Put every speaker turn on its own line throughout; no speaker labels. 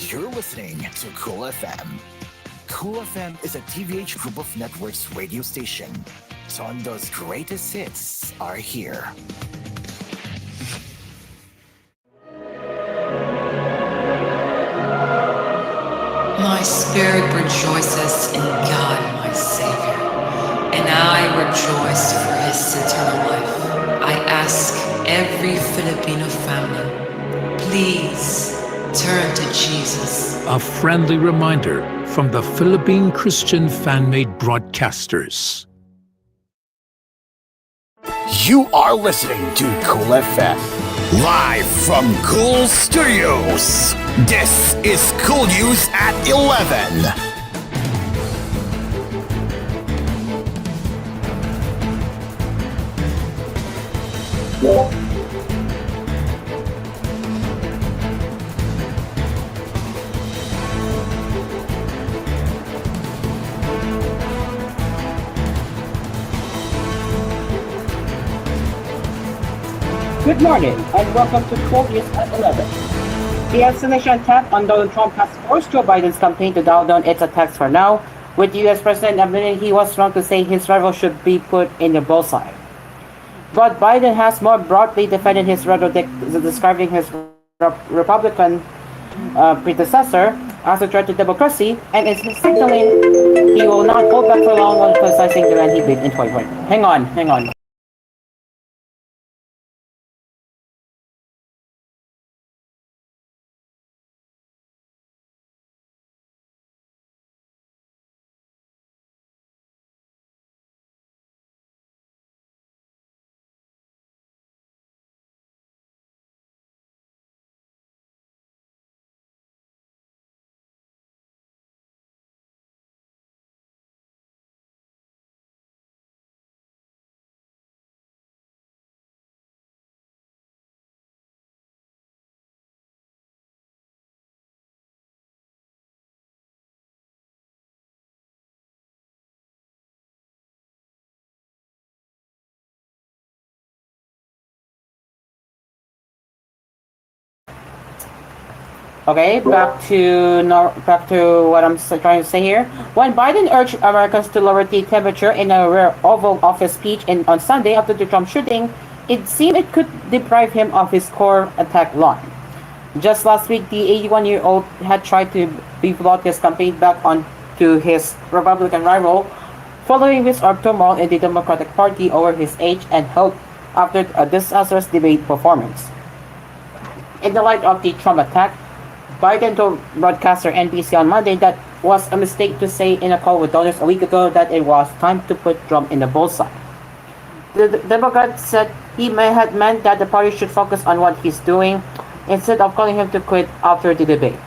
You're listening to Cool FM. Cool FM is a TVH Group of Networks radio station. Tondo's greatest hits are here.
My spirit rejoices in God, my Savior, and I rejoice for His eternal life. I ask every Filipino family, please turn to Jesus.
A friendly reminder from the Philippine Christian fan-made broadcasters.
You are listening to Cool FM. Live from Cool Studios. This is koolNews at 11.
Good morning and welcome to koolNews at 11. The escalation attack on Donald Trump has forced Joe Biden's campaign to dial down its attacks for now, with the U.S. President admitting he was wrong to say his rival should be put in the bullseye. But Biden has more broadly defended his rhetoric, describing his Republican predecessor as a threat to democracy, and is signaling he will not hold back for long while criticizing the man he beat in 2020. Hang on. Okay, back to what I'm trying to say here. When Biden urged Americans to lower the temperature in a rare Oval Office speech on Sunday after the Trump shooting, it seemed it could deprive him of his core attack line. Just last week, the 81-year-old had tried to bevote his campaign back onto his Republican rival, following his turmoil in the Democratic Party over his age and health after a disastrous debate performance. In the light of the Trump attack, Biden told broadcaster NBC on Monday that was a mistake to say in a call with donors a week ago that it was time to put Trump in the bullseye. The Democrat said he may have meant that the party should focus on what he's doing instead of calling him to quit after the debate.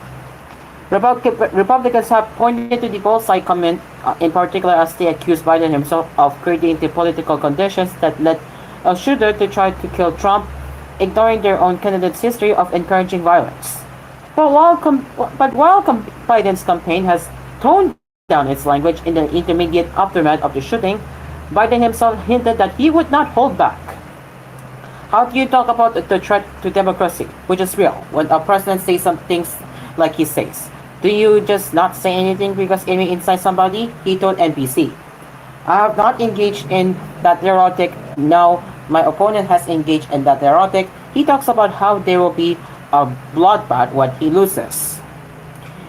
Republicans have pointed to the bullseye comment in particular as they accused Biden himself of creating the political conditions that led a shooter to try to kill Trump, ignoring their own candidate's history of encouraging violence. But while Biden's campaign has toned down its language in the intermediate aftermath of the shooting, Biden himself hinted that he would not hold back. How do you talk about the threat to democracy, which is real, when a president says some things like he says? Do you just not say anything because it may incite somebody? He told NBC. I have not engaged in that rhetoric. Now my opponent has engaged in that rhetoric. He talks about how there will be a bloodbath when he loses.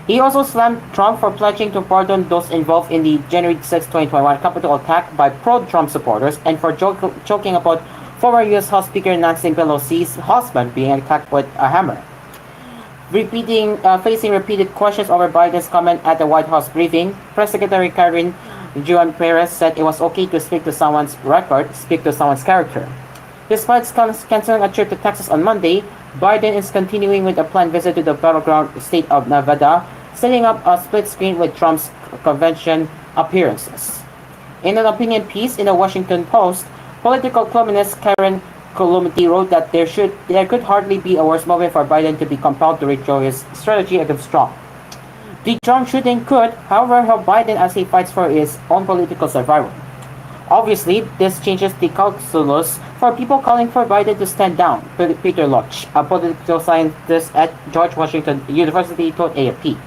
He also slammed Trump for pledging to pardon those involved in the January 6, 2021 Capitol attack by pro-Trump supporters and for joking about former U.S. House Speaker Nancy Pelosi's husband being attacked with a hammer. Facing repeated questions over Biden's comment at the White House briefing, Press Secretary Karen Jean-Pierre said it was okay to speak to someone's record, speak to someone's character. Despite canceling a trip to Texas on Monday, Biden is continuing with a planned visit to the battleground state of Nevada, setting up a split screen with Trump's convention appearances. In an opinion piece in the Washington Post, political columnist Karen Columity wrote that there could hardly be a worse moment for Biden to be compelled to withdraw his strategy against Trump. The Trump shooting could, however, help Biden as he fights for his own political survival. Obviously, this changes the calculus for people calling for Biden to stand down, Peter Loch, a political scientist at George Washington University, told AFP.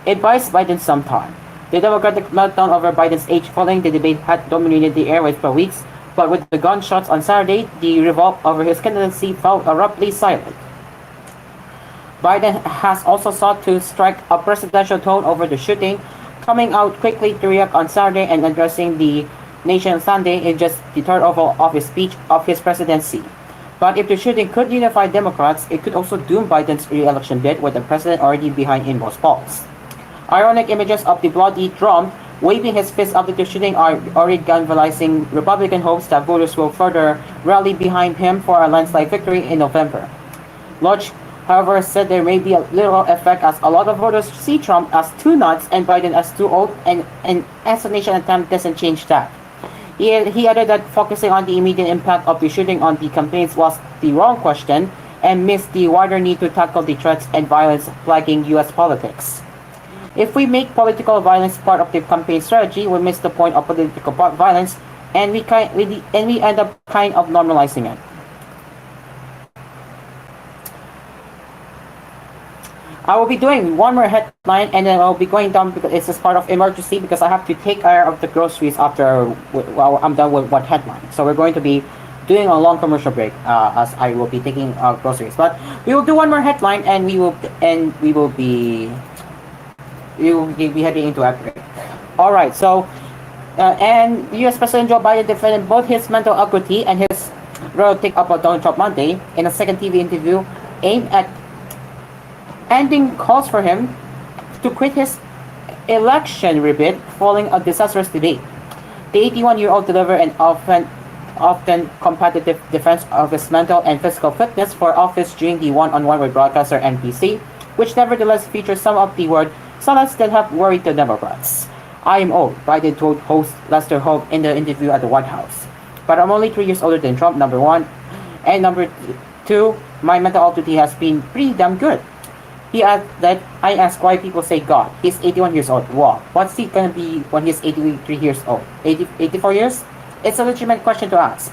It buys Biden some time. The Democratic meltdown over Biden's age following the debate had dominated the airwaves for weeks, but with the gunshots on Saturday, the revolt over his candidacy fell abruptly silent. Biden has also sought to strike a presidential tone over the shooting, coming out quickly to react on Saturday and addressing the nation Sunday in just the third oval of his speech of his presidency. But if the shooting could unify Democrats, it could also doom Biden's re-election bid with the president already behind in most polls. Ironic images of the bloody Trump waving his fist after the shooting are already galvanizing Republican hopes that voters will further rally behind him for a landslide victory in November. Lodge, however, said there may be a little effect as a lot of voters see Trump as too nuts and Biden as too old, and an assassination attempt doesn't change that. He added that focusing on the immediate impact of the shooting on the campaigns was the wrong question and missed the wider need to tackle the threats and violence plaguing U.S. politics. If we make political violence part of the campaign strategy, we miss the point of political violence, and we end up kind of normalizing it. I will be doing one more headline, and then I'll be going down because it's just part of emergency because I have to take care of the groceries after I'm done with one headline. So we're going to be doing a long commercial break as I will be taking groceries. But we will do one more headline, and we will be heading into a break. All right. So and U.S. President Joe Biden defended both his mental acuity and his take up on Donald Trump Monday in a second TV interview aimed at ending calls for him to quit his election rebid following a disastrous debate. The 81-year-old delivered an often competitive defense of his mental and physical fitness for office during the one-on-one with broadcaster NBC, which nevertheless features some of the word salads that have worried the Democrats. I am old, Biden told host Lester Holt in the interview at the White House. But I'm only 3 years older than Trump, number one. And number two, my mental acuity has been pretty damn good. He added that I ask why people say God. He's 81 years old. Wow. What's he gonna be when he's 83 years old? 84 years? It's a legitimate question to ask.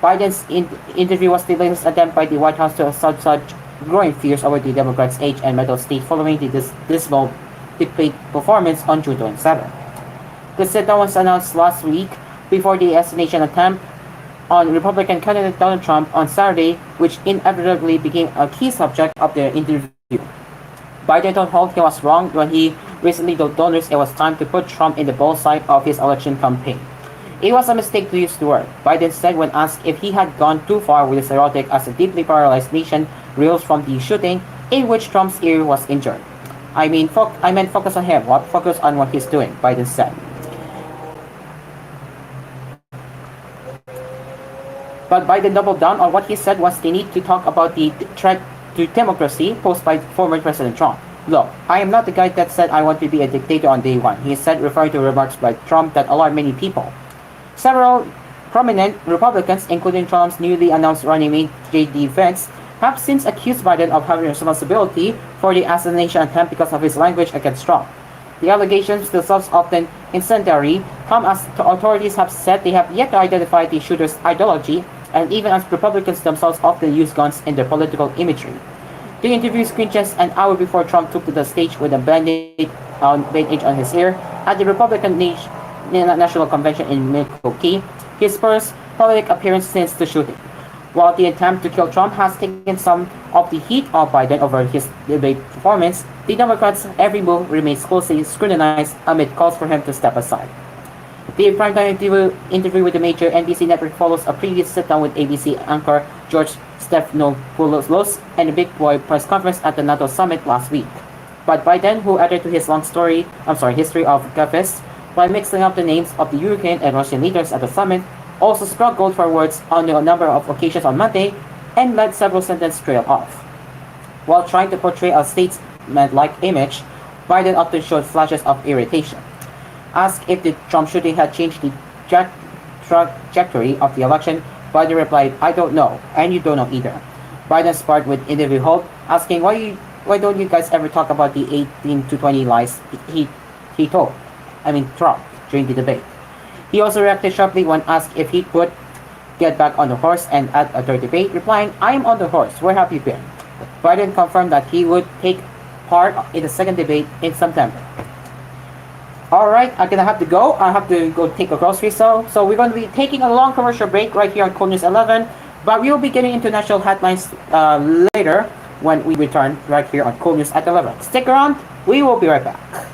Biden's interview was the latest attempt by the White House to assuage such growing fears over the Democrats' age and mental state following the dismal debate performance on June 27. The sit-down was announced last week before the assassination attempt on Republican candidate Donald Trump on Saturday, which inevitably became a key subject of the interview. Biden told Holt he was wrong when he recently told donors it was time to put Trump in the bullseye of his election campaign. It was a mistake to use the word, Biden said when asked if he had gone too far with his rhetoric as a deeply paralyzed nation reels from the shooting in which Trump's ear was injured. I meant focus on him, what focus on what he's doing, Biden said. But Biden doubled down on what he said was the need to talk about the threat to democracy posed by former President Trump. Look, I am not the guy that said I want to be a dictator on day one, he said, referring to remarks by Trump that alarmed many people. Several prominent Republicans, including Trump's newly announced running mate J.D. Vance, have since accused Biden of having responsibility for the assassination attempt because of his language against Trump. The allegations, themselves often incendiary, come as authorities have said they have yet to identify the shooter's ideology, and even as Republicans themselves often use guns in their political imagery. The interview screened just an hour before Trump took to the stage with a bandage on his ear at the Republican National Convention in Milwaukee, his first public appearance since the shooting. While the attempt to kill Trump has taken some of the heat off Biden over his debate performance, the Democrats' every move remains closely scrutinized amid calls for him to step aside. The primetime interview with the major NBC network follows a previous sit-down with ABC anchor George Stephanopoulos and a big boy press conference at the NATO summit last week. But Biden, who added to his long history of gaffes by mixing up the names of the European and Russian leaders at the summit, also struggled for words on a number of occasions on Monday and let several sentences trail off. While trying to portray a statesman-like image, Biden often showed flashes of irritation. Asked if the Trump shooting had changed the trajectory of the election, Biden replied, I don't know, and you don't know either. Biden sparred with interview Holt, asking why don't you guys ever talk about the 18 to 20 lies he told, Trump, during the debate. He also reacted sharply when asked if he could get back on the horse and at a third debate, replying, "I am on the horse. Where have you been?" Biden confirmed that he would take part in the second debate in September. Alright, I'm gonna have to go. I have to go take a grocery so we're going to be taking a long commercial break right here on koolNews 11, but we will be getting into national headlines later when we return right here on koolNews at 11. Stick around, we will be right back.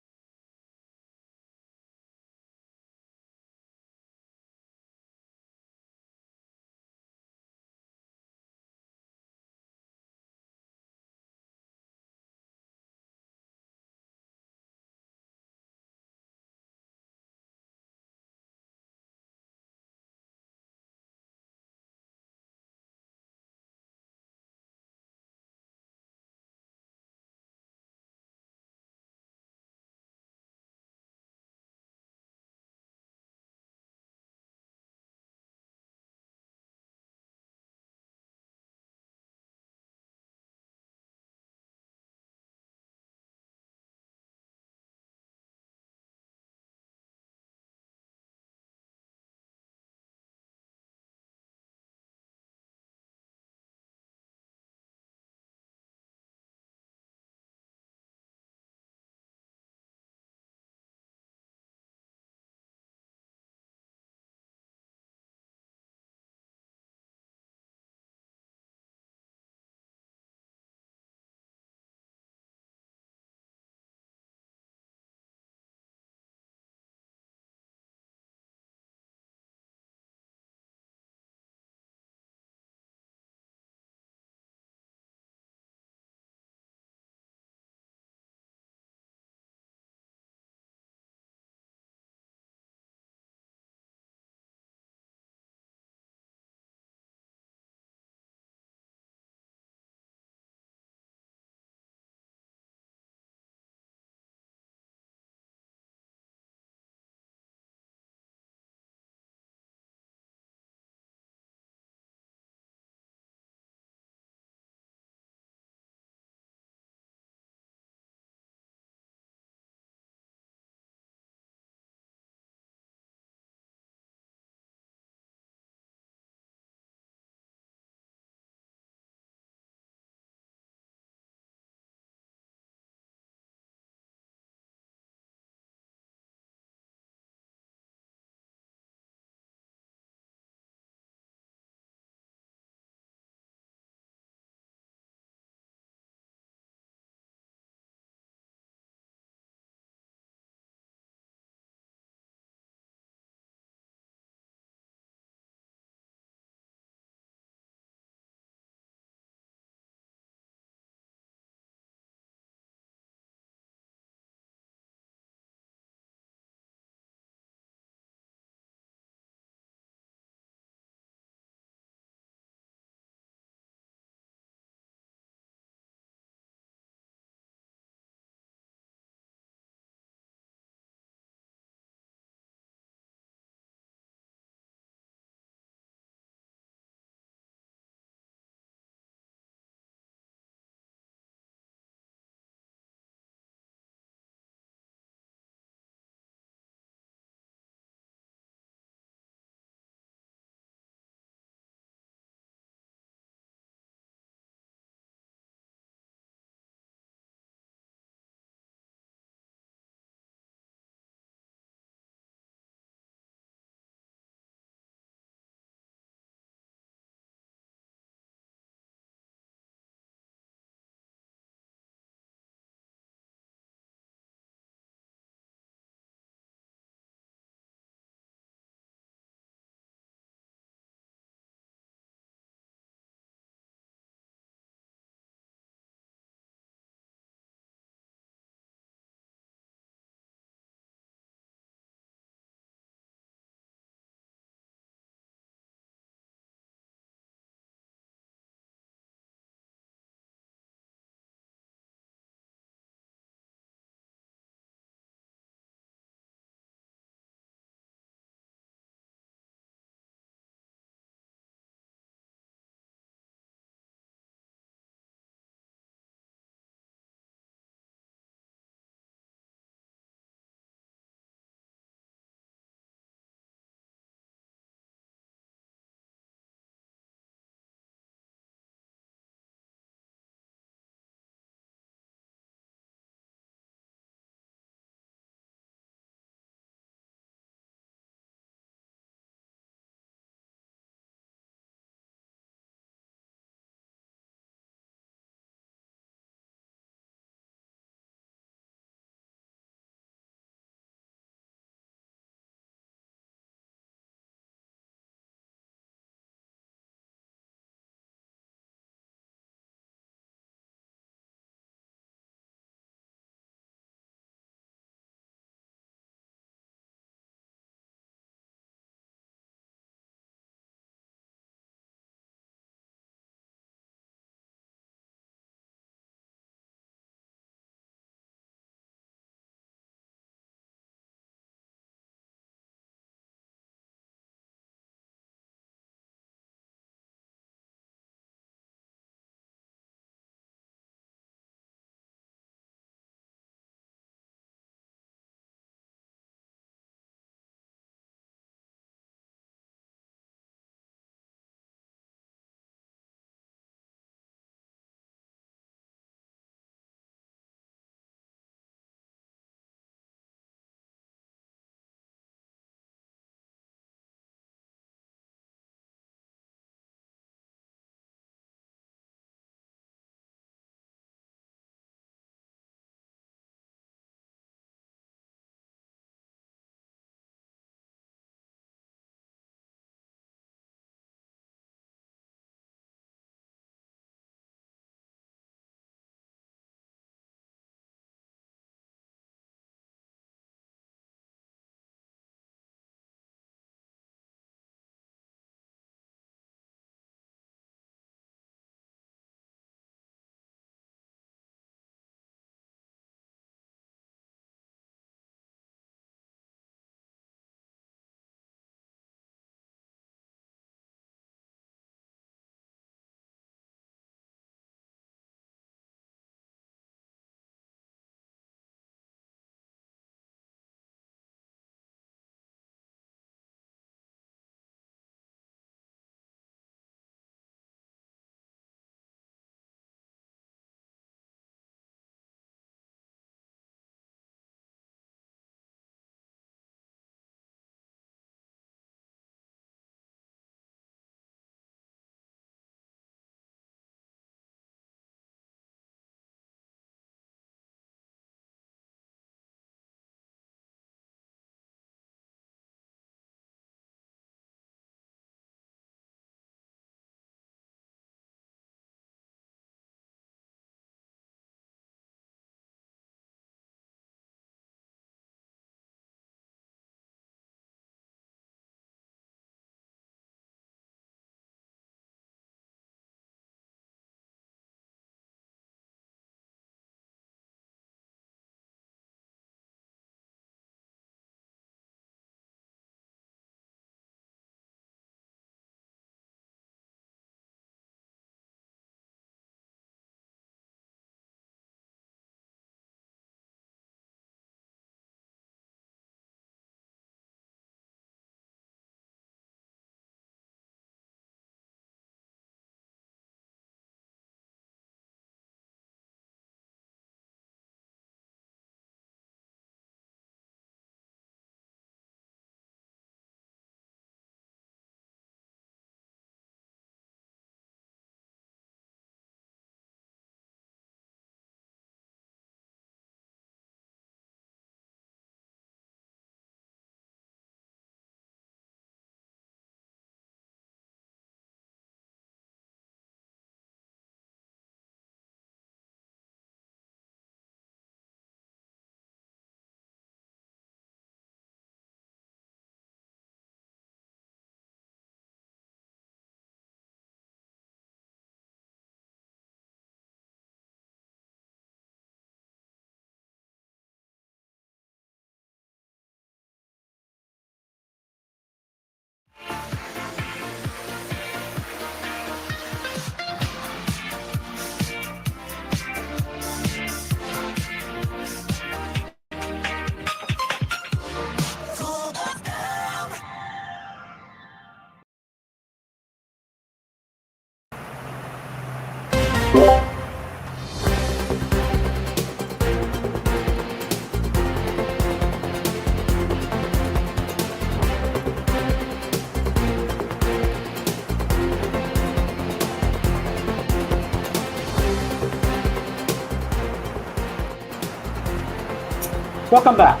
Welcome back.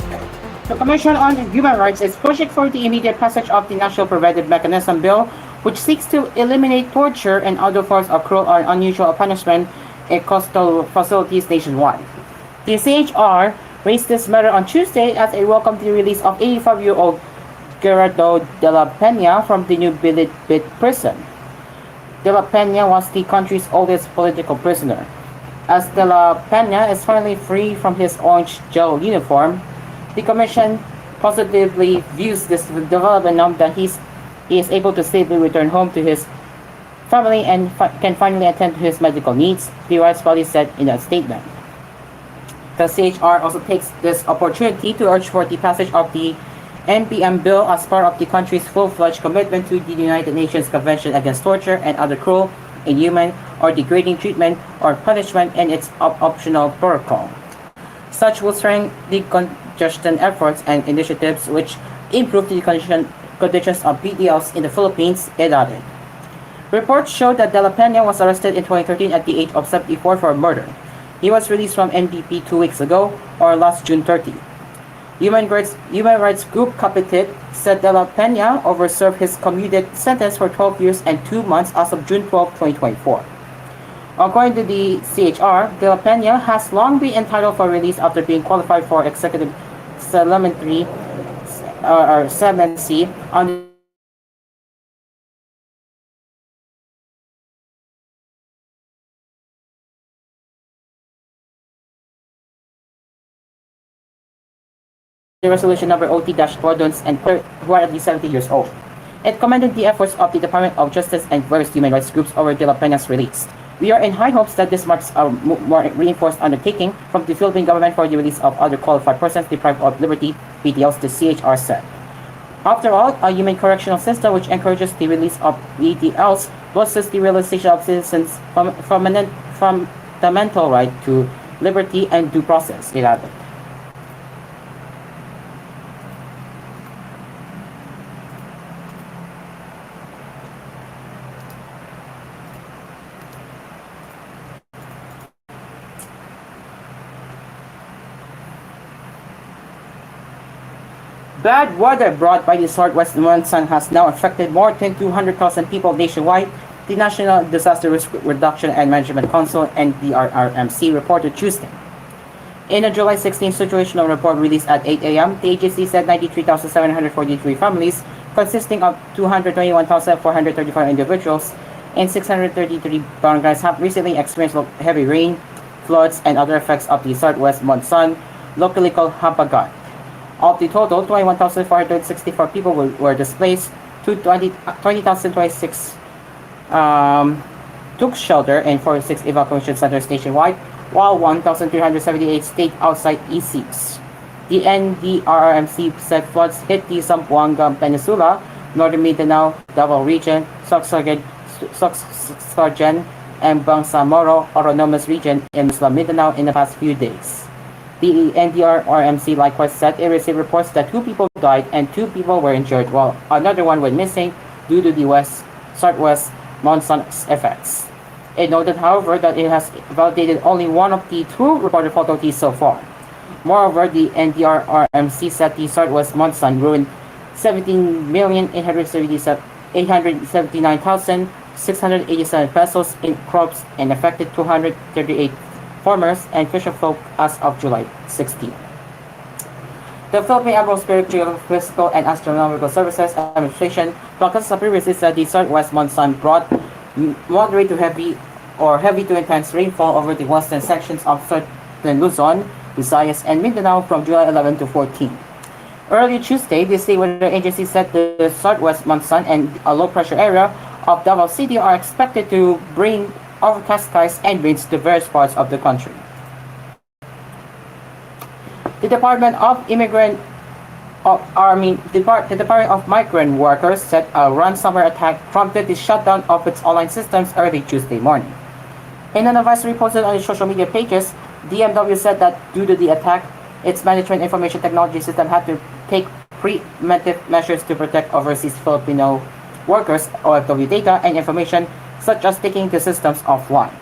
The Commission on Human Rights is pushing for the immediate passage of the National Preventive Mechanism Bill, which seeks to eliminate torture and other forms of cruel or unusual punishment in coastal facilities nationwide. The CHR raised this matter on Tuesday as a welcome to the release of 85-year-old Gerardo de la Peña from the new Bilibid prison. De la Peña was the country's oldest political prisoner. As de la Peña is finally free from his orange gel uniform, the Commission positively views this development now that he is able to safely return home to his family and can finally attend to his medical needs, the rights body said in a statement. The CHR also takes this opportunity to urge for the passage of the NPM bill as part of the country's full-fledged commitment to the United Nations Convention Against Torture and Other Cruel, Inhuman, or Degrading Treatment or Punishment and its optional protocol. Such will strengthen the congestion efforts and initiatives which improve the conditions of PDLs in the Philippines, it added. Reports show that De La Peña was arrested in 2013 at the age of 74 for murder. He was released from NDP 2 weeks ago, or last June 30. Human rights group Capitit said De La Peña overserved his commuted sentence for 12 years and 2 months as of June 12, 2024. According to the CHR, De La Peña has long been entitled for release after being qualified for executive clemency under Resolution number OT-Cordons and who are at least 70 years old. It commended the efforts of the Department of Justice and various human rights groups over De La Peña's release. We are in high hopes that this marks a more reinforced undertaking from the Philippine government for the release of other qualified persons deprived of liberty, PDLs, the CHR said. After all, a human correctional system which encourages the release of PDLs boosts the realization of citizens' fundamental right to liberty and due process, it added. Bad weather brought by the southwest monsoon has now affected more than 200,000 people nationwide, the National Disaster Risk Reduction and Management Council (NDRRMC) reported Tuesday. In a July 16 situational report released at 8 a.m., the agency said 93,743 families, consisting of 221,435 individuals and 633 barangays, have recently experienced heavy rain, floods, and other effects of the southwest monsoon, locally called Habagat. Of the total, 21,464 people were displaced, 20,026 took shelter in 46 evacuation centers nationwide, while 1,378 stayed outside ECs. The NDRRMC said floods hit the Zamboanga Peninsula, Northern Mindanao, Davao Region, Sorsogon, and Bangsamoro Autonomous Region in Muslim Mindanao in the past few days. The NDRRMC likewise said it received reports that 2 people died and 2 people were injured, while another one went missing due to the southwest monsoon effects. It noted, however, that it has validated only one of the 2 reported fatalities so far. Moreover, the NDRRMC said the southwest monsoon ruined 17,879,687 pesos in crops and affected 238 farmers and fisherfolk as of July 16. The Philippine Admiral Spiritual, Physical, and Astronomical Services Administration previously said the southwest monsoon brought moderate to heavy or heavy to intense rainfall over the western sections of southern Luzon, Visayas, and Mindanao from July 11 to 14. Early Tuesday, the state weather agency said the southwest monsoon and a low-pressure area of Davao City are expected to bring overcast skies and rains to various parts of the country. The Department of Migrant Workers said a ransomware attack prompted the shutdown of its online systems early Tuesday morning. In an advisory posted on its social media pages, DMW said that due to the attack, its management information technology system had to take preventive measures to protect overseas Filipino workers' OFW data and information, such as taking the systems offline.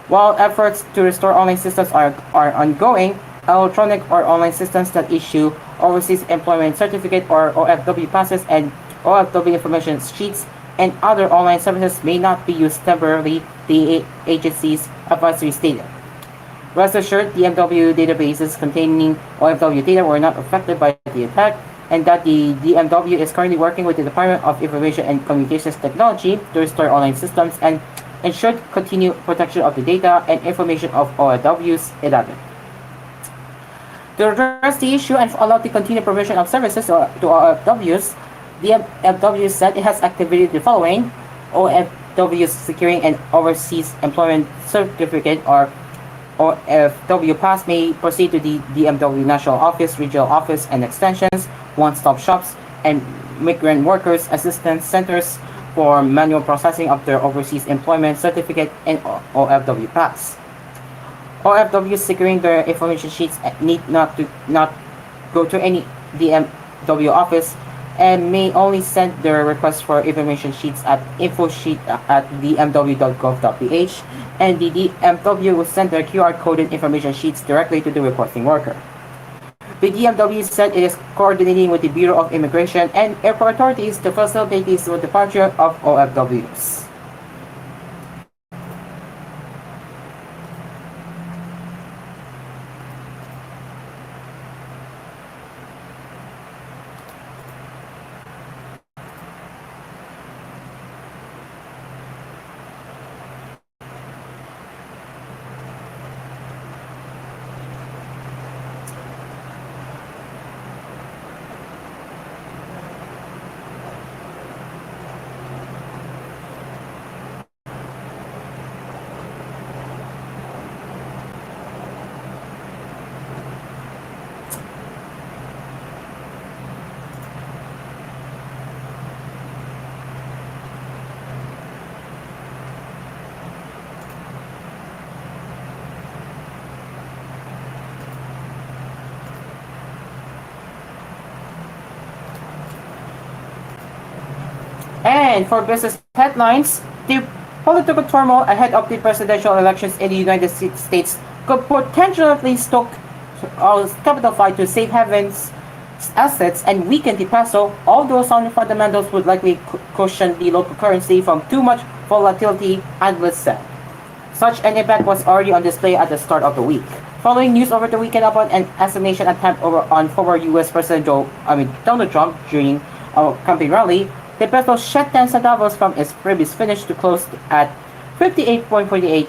While efforts to restore online systems are ongoing, electronic or online systems that issue overseas employment certificate or OFW passes and OFW information sheets and other online services may not be used temporarily, the agency's advisory stated. Rest assured, DMW databases containing OFW data were not affected by the attack, and that the DMW is currently working with the Department of Information and Communications Technology to restore online systems and ensure continued protection of the data and information of OFWs, it added. To address the issue and allow the continued provision of services to OFWs, DMW said it has activated the following: OFWs securing an overseas employment certificate or OFW pass may proceed to the DMW National Office, Regional Office, and Extensions, one-stop shops, and migrant workers assistance centers for manual processing of their overseas employment certificate and OFW pass. OFWs securing their information sheets need not go to any DMW office and may only send their request for information sheets at infosheet@dmw.gov.ph, and the DMW will send their QR-coded information sheets directly to the requesting worker. The DMW said it is coordinating with the Bureau of Immigration and airport authorities to facilitate the smooth departure of OFWs. And for business headlines, the political turmoil ahead of the presidential elections in the United States could potentially stoke capital fight to safe havens assets and weaken the peso, although sound fundamentals would likely cushion the local currency from too much volatility, analysts said. Such an impact was already on display at the start of the week. Following news over the weekend about an assassination attempt on former U.S. President Donald Trump during a campaign rally, the peso shed 10 centavos from its previous finish to close at 58.48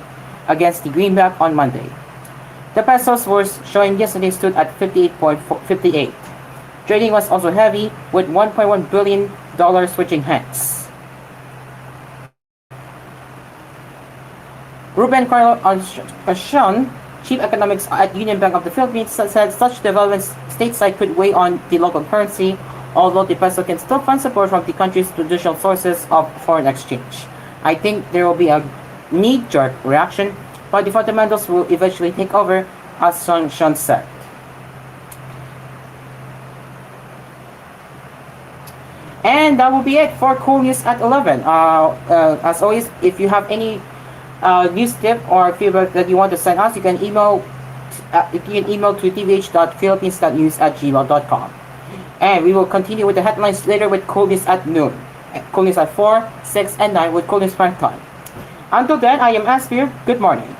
against the greenback on Monday. The peso's worst showing yesterday stood at 58.58. Trading was also heavy, with $1.1 billion switching hands. Ruben Carlo Ancion, chief economics at Union Bank of the Philippines, said such developments stateside could weigh on the local currency, although the peso can still find support from the country's traditional sources of foreign exchange. I think there will be a knee-jerk reaction, but the fundamentals will eventually take over, as Sean said. And that will be it for Cool News at 11. As always, if you have any news tip or feedback that you want to send us, you can email to tvh.philippines.news@gmail.com. And we will continue with the headlines later with Cool News at noon. Cool News at 4, 6, and 9 with Cool News Prime Time. Until then, I am Aspir. Good morning.